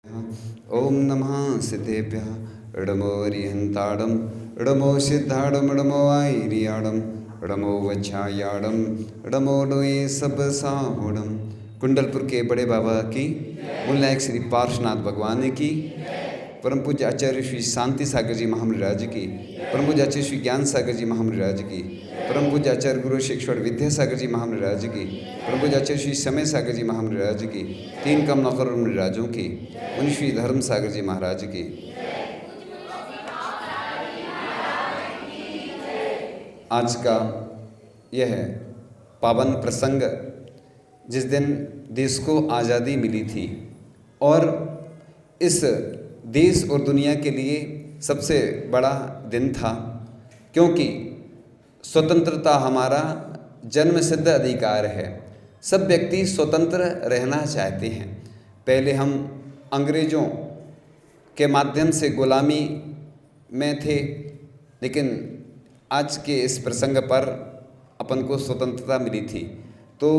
ओम नमः सिद्धेभ्यः णमो रिहंताड़म णमो सिद्धाड़म णमो आईरियाड़म णमो वच्छायाड़म णमो लोए सब साहुड़म। कुंडलपुर के बड़े बाबा की, मुल्ला श्री पार्श्वनाथ भगवान की, परम पूज्य आचार्य श्री शांति सागर जी महामराज की, परम पूज्य आचार्य श्री ज्ञान सागर जी महामराज की, परम पूज्य आचार्य गुरु शिक्षण विद्यासागर जी महामराज की, परम पूज्य आचार्य श्री समय सागर जी महामराज की, तीन कम नौकर राजों की, मुनि श्री धर्म सागर जी महाराज की। आज का यह पावन प्रसंग, जिस दिन देश को आज़ादी मिली थी और इस देश और दुनिया के लिए सबसे बड़ा दिन था, क्योंकि स्वतंत्रता हमारा जन्मसिद्ध अधिकार है। सब व्यक्ति स्वतंत्र रहना चाहते हैं। पहले हम अंग्रेज़ों के माध्यम से गुलामी में थे, लेकिन आज के इस प्रसंग पर अपन को स्वतंत्रता मिली थी। तो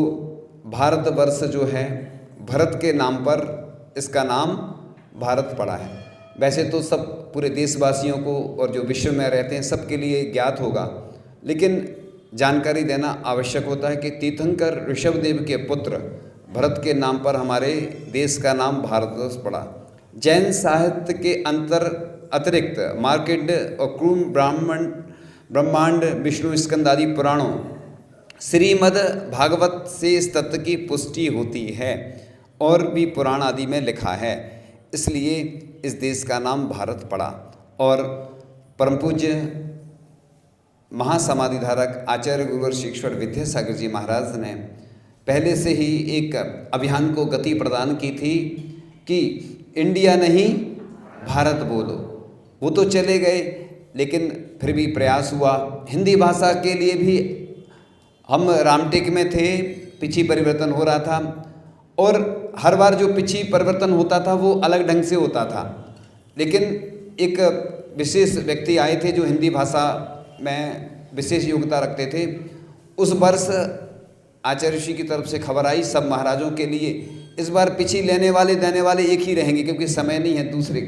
भारतवर्ष जो है, भरत के नाम पर इसका नाम भारत पड़ा है। वैसे तो सब पूरे देशवासियों को और जो विश्व में रहते हैं सबके लिए ज्ञात होगा, लेकिन जानकारी देना आवश्यक होता है कि तीर्थंकर ऋषभदेव के पुत्र भरत के नाम पर हमारे देश का नाम भारतवर्ष पड़ा। जैन साहित्य के अतिरिक्त मार्कंडेय और क्रूम ब्रह्मांड विष्णु स्कंद आदि पुराणों, श्रीमद् भागवत से इस तत्व की पुष्टि होती है और भी पुराण आदि में लिखा है। इसलिए इस देश का नाम भारत पड़ा। और परम पूज्य महासमाधि धारक आचार्य गुरुवर शिक्षण विद्यासागर जी महाराज ने पहले से ही एक अभियान को गति प्रदान की थी कि इंडिया नहीं भारत बोलो। वो तो चले गए, लेकिन फिर भी प्रयास हुआ। हिंदी भाषा के लिए भी हम रामटेक में थे, पिछी परिवर्तन हो रहा था, और हर बार जो पिछी परिवर्तन होता था वो अलग ढंग से होता था। लेकिन एक विशेष व्यक्ति आए थे जो हिंदी भाषा में विशेष योग्यता रखते थे। उस वर्ष आचार्य ऋषि की तरफ से खबर आई सब महाराजों के लिए, इस बार पिछी लेने वाले देने वाले एक ही रहेंगे, क्योंकि समय नहीं है दूसरे।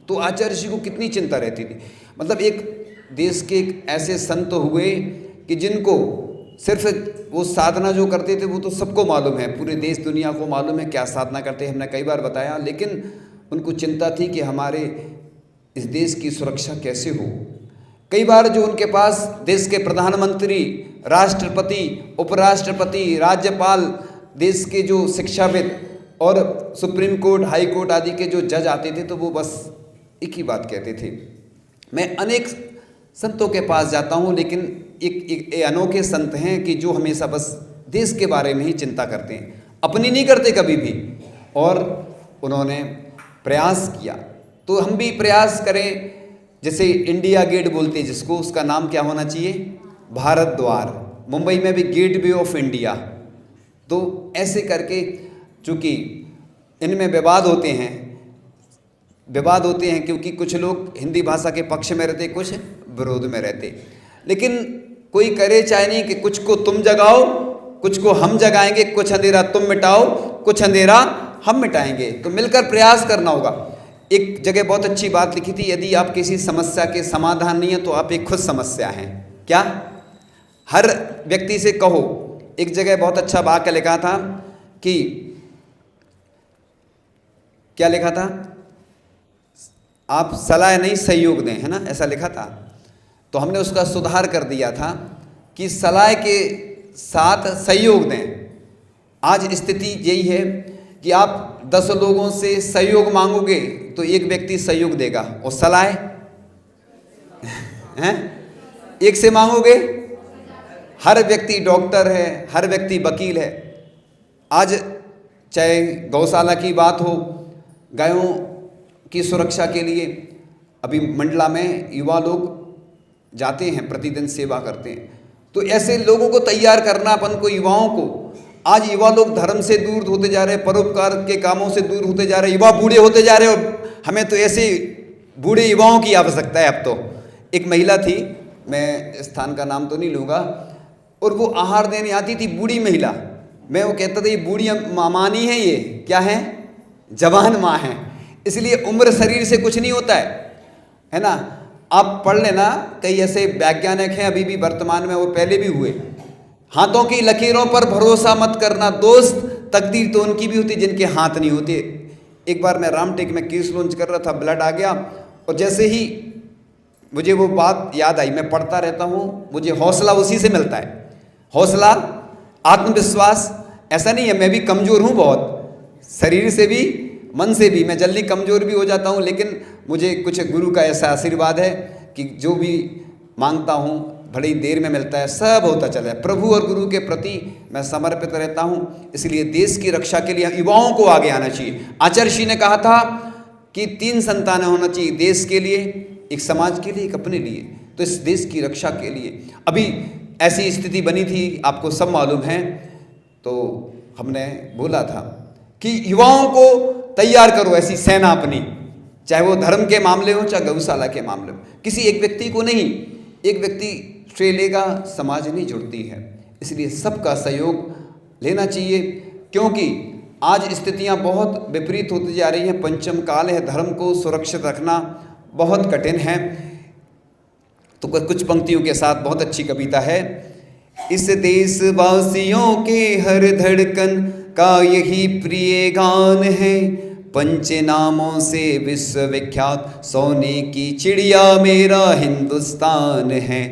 तो आचार्य ऋषि को कितनी चिंता रहती थी। मतलब एक देश के एक ऐसे संत हुए कि जिनको सिर्फ वो साधना जो करते थे वो तो सबको मालूम है, पूरे देश दुनिया को मालूम है क्या साधना करते हैं, हमने कई बार बताया। लेकिन उनको चिंता थी कि हमारे इस देश की सुरक्षा कैसे हो। कई बार जो उनके पास देश के प्रधानमंत्री, राष्ट्रपति, उपराष्ट्रपति, राज्यपाल, देश के जो शिक्षाविद और सुप्रीम कोर्ट, हाई कोर्ट आदि के जो जज आते थे, तो वो बस एक ही बात कहते थे। मैं अनेक संतों के पास जाता हूँ, लेकिन एक अनोखे संत हैं कि जो हमेशा बस देश के बारे में ही चिंता करते हैं, अपनी नहीं करते कभी भी। और उन्होंने प्रयास किया, तो हम भी प्रयास करें। जैसे इंडिया गेट बोलते हैं जिसको, उसका नाम क्या होना चाहिए? भारत द्वार। मुंबई में भी गेट वे ऑफ इंडिया। तो ऐसे करके, चूँकि इनमें विवाद होते हैं क्योंकि कुछ लोग हिंदी भाषा के पक्ष में रहते, कुछ विरोध में रहते। लेकिन कोई करे चाहे नहीं कि कुछ को तुम जगाओ, कुछ को हम जगाएंगे, कुछ अंधेरा तुम मिटाओ, कुछ अंधेरा हम मिटाएंगे। तो मिलकर प्रयास करना होगा। एक जगह बहुत अच्छी बात लिखी थी, यदि आप किसी समस्या के समाधान नहीं है तो आप एक खुद समस्या हैं। क्या? हर व्यक्ति से कहो। एक जगह बहुत अच्छा वाक्य लिखा था कि, क्या लिखा था? आप सलाह नहीं सहयोग दें, है ना, ऐसा लिखा था। तो हमने उसका सुधार कर दिया था कि सलाह के साथ सहयोग दें। आज स्थिति यही है कि आप 10 लोगों से सहयोग मांगोगे तो एक व्यक्ति सहयोग देगा, और सलाह हैं एक से मांगोगे। हर व्यक्ति डॉक्टर है, हर व्यक्ति वकील है। आज चाहे गौशाला की बात हो, गायों की सुरक्षा के लिए अभी मंडला में युवा लोग जाते हैं, प्रतिदिन सेवा करते हैं। तो ऐसे लोगों को तैयार करना अपन को, युवाओं को। आज युवा लोग धर्म से दूर होते जा रहे हैं, परोपकार के कामों से दूर होते जा रहे हैं, युवा बूढ़े होते जा रहे हैं, और हमें तो ऐसे बूढ़े युवाओं की आवश्यकता है अब तो। एक महिला थी, मैं स्थान का नाम तो नहीं लूँगा, और वो आहार देने आती थी, बूढ़ी महिला। मैं वो कहता था ये बूढ़ी माँ नहीं है, ये क्या है? जवान माँ है। इसलिए उम्र शरीर से कुछ नहीं होता है ना। आप पढ़ लेना, कई ऐसे वैज्ञानिक हैं अभी भी वर्तमान में, वो पहले भी हुए। हाथों की लकीरों पर भरोसा मत करना दोस्त, तकदीर तो उनकी भी होती जिनके हाथ नहीं होते। एक बार मैं रामटेक में केस लॉन्च कर रहा था, ब्लड आ गया, और जैसे ही मुझे वो बात याद आई, मैं पढ़ता रहता हूँ, मुझे हौसला उसी से मिलता है। हौसला, आत्मविश्वास। ऐसा नहीं है, मैं भी कमज़ोर हूँ बहुत, शरीर से भी मन से भी मैं जल्दी कमज़ोर भी हो जाता हूँ, लेकिन मुझे कुछ गुरु का ऐसा आशीर्वाद है कि जो भी मांगता हूँ बड़ी ही देर में मिलता है, सब होता चला है। प्रभु और गुरु के प्रति मैं समर्पित रहता हूँ। इसलिए देश की रक्षा के लिए युवाओं को आगे आना चाहिए। आचार्य श्री ने कहा था कि 3 संतान होना चाहिए, देश के लिए, एक समाज के लिए, एक अपने लिए। तो इस देश की रक्षा के लिए अभी ऐसी स्थिति बनी थी, आपको सब मालूम है। तो हमने बोला था कि युवाओं को तैयार करो ऐसी सेना अपनी, चाहे वो धर्म के मामले हो, चाहे गौशाला के मामले हो। किसी एक व्यक्ति को नहीं, एक व्यक्ति श्रेय लेगा, समाज नहीं जुड़ती है। इसलिए सबका सहयोग लेना चाहिए, क्योंकि आज स्थितियां बहुत विपरीत होती जा रही हैं। पंचम काल है, धर्म को सुरक्षित रखना बहुत कठिन है। तो कुछ पंक्तियों के साथ बहुत अच्छी कविता है। इस देशवासियों के हर धड़कन का यही प्रिय गान है, पंच नामों से विश्वविख्यात सोने की चिड़िया मेरा हिंदुस्तान है।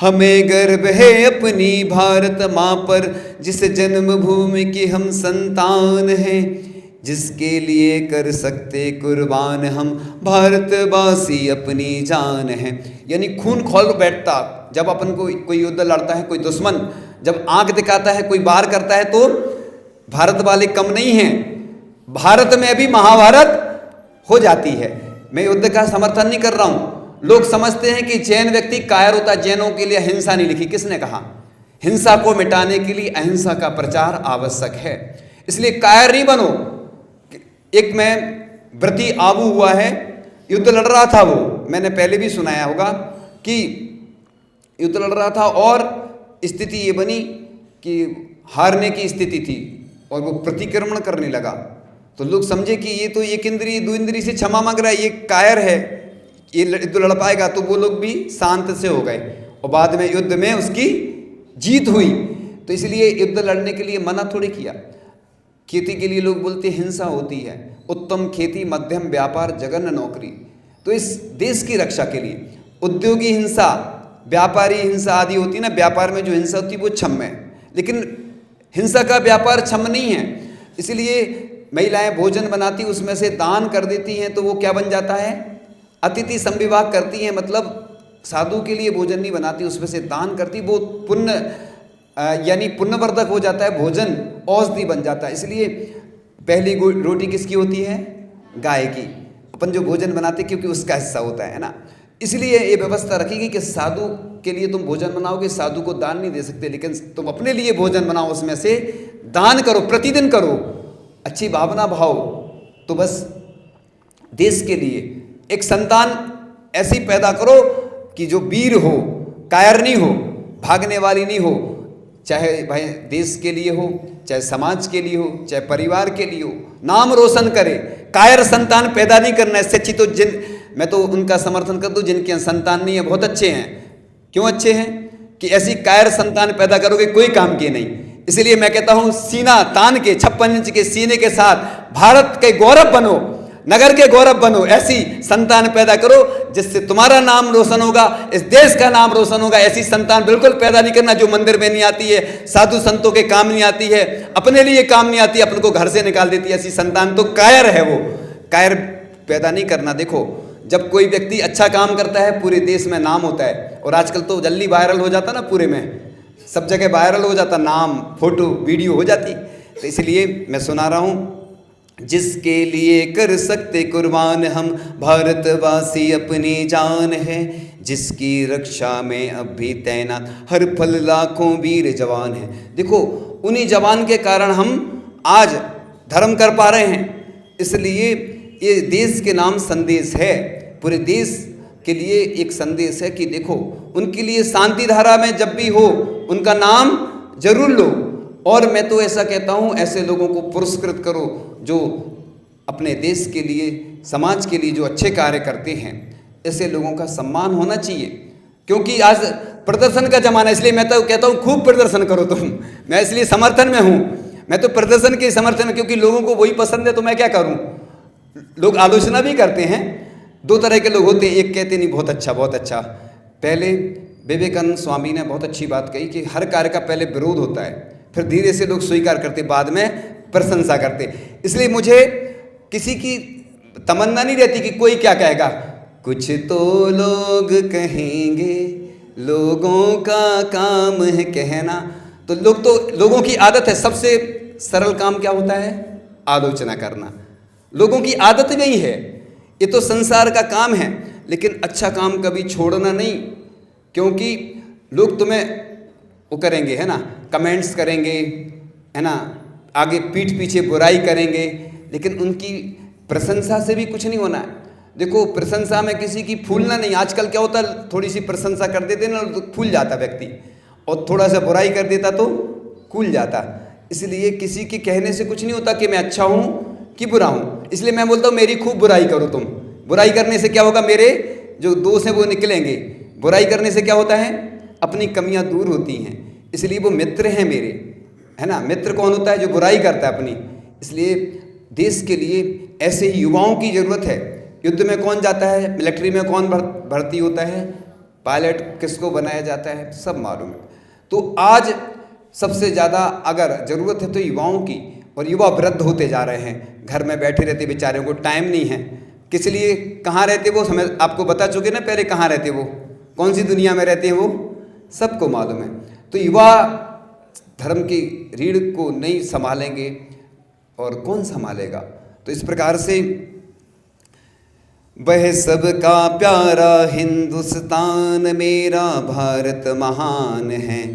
हमें गर्व है अपनी भारत माँ पर, जिस जन्मभूमि की हम संतान हैं, जिसके लिए कर सकते कुर्बान हम भारतवासी अपनी जान हैं। यानी खून खौल बैठता जब अपन को कोई युद्ध लड़ता है, कोई दुश्मन जब आंख दिखाता है, कोई वार करता है, तो भारत वाले कम नहीं हैं, भारत में भी महाभारत हो जाती है। मैं युद्ध का समर्थन नहीं कर रहा हूं। लोग समझते हैं कि जैन व्यक्ति कायर होता है, जैनों के लिए अहिंसा नहीं लिखी। किसने कहा? हिंसा को मिटाने के लिए अहिंसा का प्रचार आवश्यक है। इसलिए कायर नहीं बनो। एक मैं व्रती आबू हुआ है, युद्ध लड़ रहा था वो, मैंने पहले भी सुनाया होगा कि युद्ध लड़ रहा था और स्थिति ये बनी कि हारने की स्थिति थी और वो प्रतिक्रमण करने लगा। तो लोग समझे कि ये तो एक इंद्री 2 इंद्री से क्षमा मांग रहा है, ये कायर है, ये युद्ध लड़ पाएगा। तो वो लोग भी शांत से हो गए और बाद में युद्ध में उसकी जीत हुई। तो इसलिए युद्ध लड़ने के लिए मना थोड़ी किया। खेती के लिए लोग बोलते हिंसा होती है, उत्तम खेती मध्यम व्यापार जघन्य नौकरी। तो इस देश की रक्षा के लिए उद्योगी हिंसा, व्यापारी हिंसा आदि होती है ना, व्यापार में जो हिंसा होती है वो क्षम्य है, लेकिन हिंसा का व्यापार क्षम्य नहीं है। इसलिए महिलाएं भोजन बनाती, उसमें से दान कर देती हैं, तो वो क्या बन जाता है? अतिथि संविभाग करती हैं, मतलब साधु के लिए भोजन नहीं बनाती, उसमें से दान करती, वो पुण्य यानी पुण्यवर्धक हो जाता है, भोजन औषधि बन जाता है। इसलिए पहली रोटी किसकी होती है? गाय की। अपन जो भोजन बनाते क्योंकि उसका हिस्सा होता है ना। इसलिए ये व्यवस्था रखी गई कि साधु के लिए तुम भोजन बनाओगे, साधु को दान नहीं दे सकते, लेकिन तुम अपने लिए भोजन बनाओ, उसमें से दान करो, प्रतिदिन करो, अच्छी भावना भाव। तो बस देश के लिए एक संतान ऐसी पैदा करो कि जो वीर हो, कायर नहीं हो, भागने वाली नहीं हो, चाहे भाई देश के लिए हो, चाहे समाज के लिए हो, चाहे परिवार के लिए हो, नाम रोशन करे। कायर संतान पैदा नहीं करना। इससे अच्छी तो मैं तो उनका समर्थन कर दूं जिनके संतान नहीं है, बहुत अच्छे हैं। क्यों अच्छे हैं? कि ऐसी कायर संतान पैदा करोगे कोई काम की नहीं। इसलिए मैं कहता हूं सीना तान के 56 इंच के सीने के साथ भारत के गौरव बनो, नगर के गौरव बनो, ऐसी संतान पैदा करो जिससे तुम्हारा नाम रोशन होगा, इस देश का नाम रोशन होगा। ऐसी संतान बिल्कुल पैदा नहीं करना जो मंदिर में नहीं आती है, साधु संतों के काम नहीं आती है, अपने लिए काम नहीं आती, अपन को घर से निकाल देती है। ऐसी संतान तो कायर है, वो कायर पैदा नहीं करना। देखो जब कोई व्यक्ति अच्छा काम करता है पूरे देश में नाम होता है, और आजकल तो जल्दी वायरल हो जाता ना, पूरे में सब जगह वायरल हो जाता, नाम फोटो वीडियो हो जाती। तो इसलिए मैं सुना रहा हूँ, जिसके लिए कर सकते कुर्बान हम भारतवासी अपनी जान है, जिसकी रक्षा में अब भी तैनात हर पल लाखों वीर जवान है। देखो उन्हीं जवान के कारण हम आज धर्म कर पा रहे हैं। इसलिए ये देश के नाम संदेश है, पूरे देश के लिए एक संदेश है कि देखो उनके लिए शांति धारा में जब भी हो उनका नाम जरूर लो। और मैं तो ऐसा कहता हूँ, ऐसे लोगों को पुरस्कृत करो जो अपने देश के लिए समाज के लिए जो अच्छे कार्य करते हैं, ऐसे लोगों का सम्मान होना चाहिए। क्योंकि आज प्रदर्शन का ज़माना है, इसलिए मैं तो कहता हूँ खूब प्रदर्शन करो तुम। मैं इसलिए समर्थन में हूँ, मैं तो प्रदर्शन के समर्थन में, क्योंकि लोगों को वही पसंद है तो मैं क्या करूँ। लोग आलोचना भी करते हैं, दो तरह के लोग होते हैं, एक कहते नहीं बहुत अच्छा बहुत अच्छा। पहले विवेकानंद स्वामी ने बहुत अच्छी बात कही कि हर कार्य का पहले विरोध होता है, फिर धीरे से लोग स्वीकार करते, बाद में प्रशंसा करते। इसलिए मुझे किसी की तमन्ना नहीं रहती कि कोई क्या कहेगा, कुछ तो लोग कहेंगे, लोगों का काम है कहना। तो लोगों की आदत है, सबसे सरल काम क्या होता है, आलोचना करना। लोगों की आदत नहीं है, ये तो संसार का काम है। लेकिन अच्छा काम कभी छोड़ना नहीं, क्योंकि लोग तुम्हें वो करेंगे, है ना, कमेंट्स करेंगे, है ना, आगे पीठ पीछे बुराई करेंगे, लेकिन उनकी प्रशंसा से भी कुछ नहीं होना है। देखो, प्रशंसा में किसी की फूलना नहीं। आजकल क्या होता है, थोड़ी सी प्रशंसा कर देते ना तो फूल जाता व्यक्ति, और थोड़ा सा बुराई कर देता तो कूल जाता। इसलिए किसी के कहने से कुछ नहीं होता कि मैं अच्छा हूँ कि बुरा हूँ। इसलिए मैं बोलता हूँ मेरी खूब बुराई करो तुम। बुराई करने से क्या होगा, मेरे जो दोष हैं वो निकलेंगे। बुराई करने से क्या होता है, अपनी कमियाँ दूर होती हैं। इसलिए वो मित्र हैं मेरे, है ना। मित्र कौन होता है, जो बुराई करता है अपनी। इसलिए देश के लिए ऐसे ही युवाओं की ज़रूरत है। युद्ध में कौन जाता है, मिलिट्री में कौन भर्ती होता है, पायलट किसको बनाया जाता है, सब मालूम है। तो आज सबसे ज़्यादा अगर ज़रूरत है तो युवाओं की, और युवा वृद्ध होते जा रहे हैं, घर में बैठे रहते, बेचारों को टाइम नहीं है। किस लिए, कहाँ रहते वो, हमें आपको बता चुके ना पहले, कहाँ रहते वो, कौन सी दुनिया में रहते हैं वो सबको मालूम है। तो युवा धर्म की रीढ़ को नहीं संभालेंगे और कौन संभालेगा। तो इस प्रकार से वह सबका प्यारा हिंदुस्तान मेरा भारत महान है,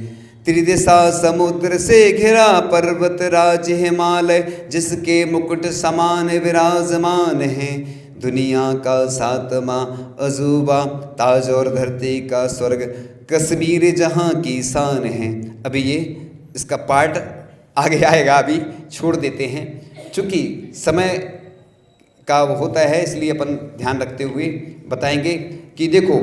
त्रिदिशा समुद्र से घिरा पर्वत राज हिमालय, जिसके मुकुट समान विराजमान है, दुनिया का सातवां अजूबा, ताज और धरती का स्वर्ग, कश्मीर जहाँ की शान है। अभी ये इसका पार्ट आगे आएगा, अभी छोड़ देते हैं, चूँकि समय का वो होता है, इसलिए अपन ध्यान रखते हुए बताएंगे कि देखो,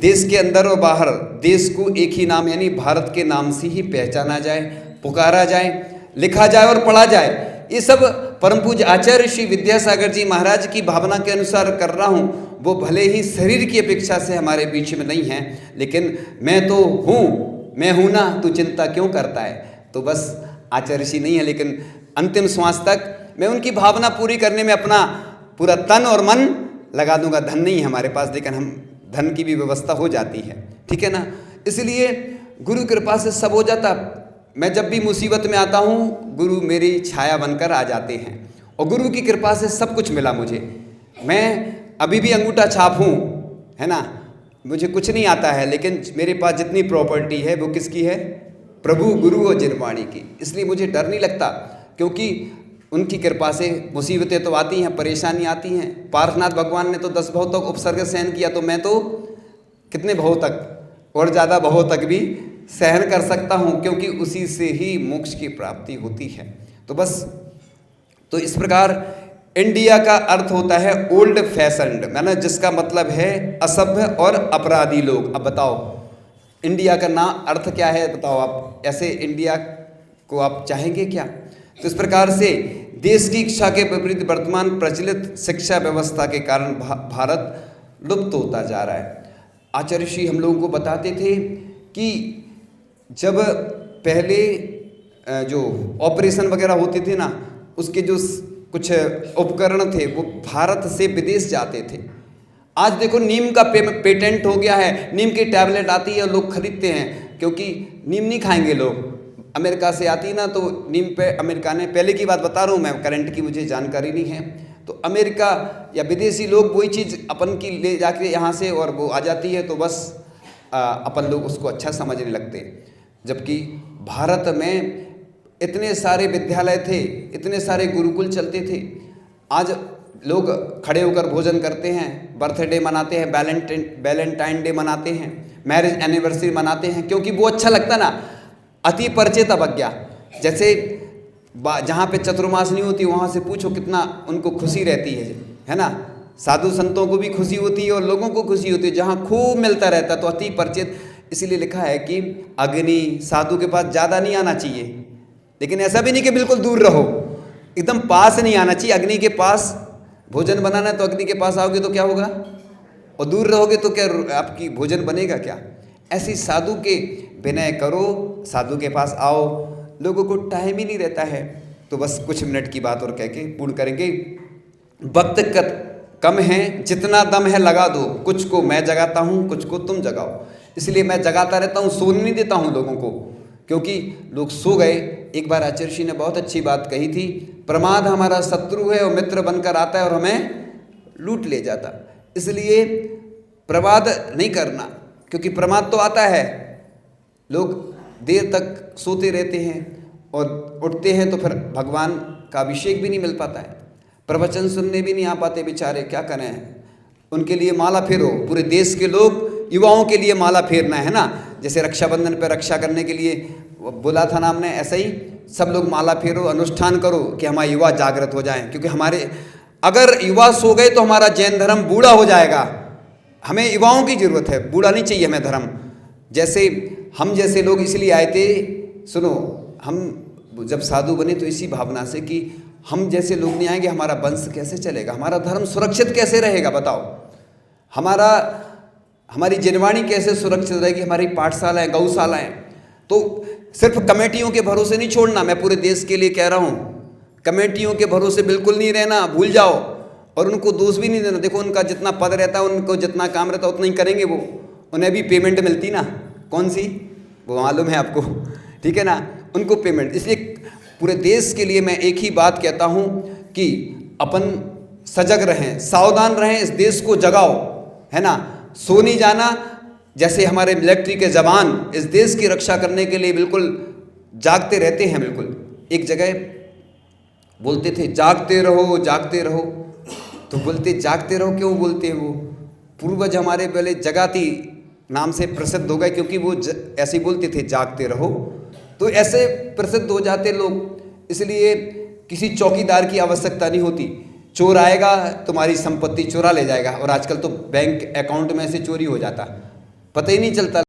देश के अंदर और बाहर देश को एक ही नाम यानी भारत के नाम से ही पहचाना जाए, पुकारा जाए, लिखा जाए और पढ़ा जाए। ये सब परम पूज्य आचार्य श्री विद्यासागर जी महाराज की भावना के अनुसार कर रहा हूँ। वो भले ही शरीर की अपेक्षा से हमारे बीच में नहीं है, लेकिन मैं तो हूँ, मैं हूँ ना, तू चिंता क्यों करता है। तो बस आचार्य श्री नहीं है, लेकिन अंतिम श्वास तक मैं उनकी भावना पूरी करने में अपना पूरा तन और मन लगा दूंगा। धन नहीं है हमारे पास, लेकिन हम धन की भी व्यवस्था हो जाती है, ठीक है ना। इसलिए गुरु कृपा से सब हो जाता। मैं जब भी मुसीबत में आता हूँ, गुरु मेरी छाया बनकर आ जाते हैं, और गुरु की कृपा से सब कुछ मिला मुझे। मैं अभी भी अंगूठा छाप हूँ, है ना, मुझे कुछ नहीं आता है, लेकिन मेरे पास जितनी प्रॉपर्टी है वो किसकी है, प्रभु गुरु और जिनवाणी की। इसलिए मुझे डर नहीं लगता, क्योंकि उनकी कृपा से मुसीबतें तो आती हैं, परेशानी आती हैं। पार्श्वनाथ भगवान ने तो 10 भव तक उपसर्ग सहन किया, तो मैं तो कितने भव तक और ज़्यादा भव तक भी सहन कर सकता हूँ, क्योंकि उसी से ही मोक्ष की प्राप्ति होती है। तो बस, तो इस प्रकार इंडिया का अर्थ होता है ओल्ड फैशन्ड, मैंने जिसका मतलब है असभ्य और अपराधी लोग। अब बताओ इंडिया का ना अर्थ क्या है, बताओ आप, ऐसे इंडिया को आप चाहेंगे क्या। तो इस प्रकार से देश की इच्छा के विपरीत वर्तमान प्रचलित शिक्षा व्यवस्था के कारण भारत लुप्त होता जा रहा है। आचार्य श्री हम लोगों को बताते थे कि जब पहले जो ऑपरेशन वगैरह होते थे ना, उसके जो कुछ उपकरण थे वो भारत से विदेश जाते थे। आज देखो नीम का पेटेंट हो गया है, नीम की टैबलेट आती है और लोग खरीदते हैं, क्योंकि नीम नहीं खाएंगे लोग। अमेरिका से आती ना, तो नीम पे अमेरिका ने, पहले की बात बता रहा हूँ मैं, करंट की मुझे जानकारी नहीं है, तो अमेरिका या विदेशी लोग वही चीज़ अपन की ले जाके यहाँ से और वो आ जाती है, तो बस अपन लोग उसको अच्छा समझने लगते। जबकि भारत में इतने सारे विद्यालय थे, इतने सारे गुरुकुल चलते थे। आज लोग खड़े होकर भोजन करते हैं, बर्थडे मनाते हैं, वैलेंटाइन डे मनाते हैं, मैरिज एनिवर्सरी मनाते हैं, क्योंकि वो अच्छा लगता ना। अति परिचय अवज्ञा, जैसे जहाँ पे चतुर्मास नहीं होती वहाँ से पूछो कितना उनको खुशी रहती है ना। साधु संतों को भी खुशी होती है और लोगों को खुशी होती है, जहाँ खूब मिलता रहता तो अति परिचित। इसलिए लिखा है कि अग्नि साधु के पास ज़्यादा नहीं आना चाहिए, लेकिन ऐसा भी नहीं कि बिल्कुल दूर रहो, एकदम पास नहीं आना चाहिए। अग्नि के पास भोजन बनाना है तो अग्नि के पास आओगे तो क्या होगा, और दूर रहोगे तो क्या आपकी भोजन बनेगा क्या। ऐसी साधु के विनय करो, साधु के पास आओ। लोगों को टाइम ही नहीं रहता है, तो बस कुछ मिनट की बात और कह के पूर्ण करेंगे। वक्त कम है, जितना दम है लगा दो, कुछ को मैं जगाता हूँ, कुछ को तुम जगाओ। इसलिए मैं जगाता रहता हूँ, सोने नहीं देता हूँ लोगों को, क्योंकि लोग सो गए। एक बार आचार्य ऋषि ने बहुत अच्छी बात कही थी, प्रमाद हमारा शत्रु है और मित्र बनकर आता है और हमें लूट ले जाता। इसलिए प्रमाद नहीं करना, क्योंकि प्रमाद तो आता है, लोग देर तक सोते रहते हैं और उठते हैं तो फिर भगवान का अभिषेक भी नहीं मिल पाता है, प्रवचन सुनने भी नहीं आ पाते बेचारे, क्या करें। उनके लिए माला फेरो, पूरे देश के लोग युवाओं के लिए माला फेरना है ना, जैसे रक्षाबंधन पर रक्षा करने के लिए बोला था ना हमने, ऐसा ही सब लोग माला फेरो, अनुष्ठान करो कि हमारे युवा जागृत हो जाएं। क्योंकि हमारे अगर युवा सो गए तो हमारा जैन धर्म बूढ़ा हो जाएगा। हमें युवाओं की ज़रूरत है, बूढ़ा नहीं चाहिए हमें धर्म। जैसे हम जैसे लोग इसलिए आए थे, सुनो, हम जब साधु बने तो इसी भावना से कि हम जैसे लोग नहीं आएंगे, हमारा वंश कैसे चलेगा, हमारा धर्म सुरक्षित कैसे रहेगा, बताओ। हमारी जिनवाणी कैसे सुरक्षित रहेगी, हमारी पाठशालाएँ, गौशालाएँ। तो सिर्फ कमेटियों के भरोसे नहीं छोड़ना, मैं पूरे देश के लिए कह रहा हूँ, कमेटियों के भरोसे बिल्कुल नहीं रहना, भूल जाओ। और उनको दोष भी नहीं देना। देखो, उनका जितना पद रहता है, उनको जितना काम रहता है उतना ही करेंगे वो, उन्हें भी पेमेंट मिलती ना, कौन सी, वो मालूम है आपको, ठीक है ना, उनको पेमेंट। इसलिए पूरे देश के लिए मैं एक ही बात कहता हूँ कि अपन सजग रहें, सावधान रहें, इस देश को जगाओ, है ना, सो नहीं जाना। जैसे हमारे मिलिट्री के जवान इस देश की रक्षा करने के लिए बिल्कुल जागते रहते हैं, बिल्कुल। एक जगह बोलते थे जागते रहो जागते रहो, तो बोलते जागते रहो क्यों बोलते हैं, वो पूर्वज हमारे पहले जगाती नाम से प्रसिद्ध हो गए, क्योंकि वो ऐसे ही बोलते थे जागते रहो, तो ऐसे प्रसिद्ध हो जाते लोग। इसलिए किसी चौकीदार की आवश्यकता नहीं होती, चोर आएगा तुम्हारी संपत्ति चुरा ले जाएगा। और आजकल तो बैंक अकाउंट में से चोरी हो जाता, पता ही नहीं चलता।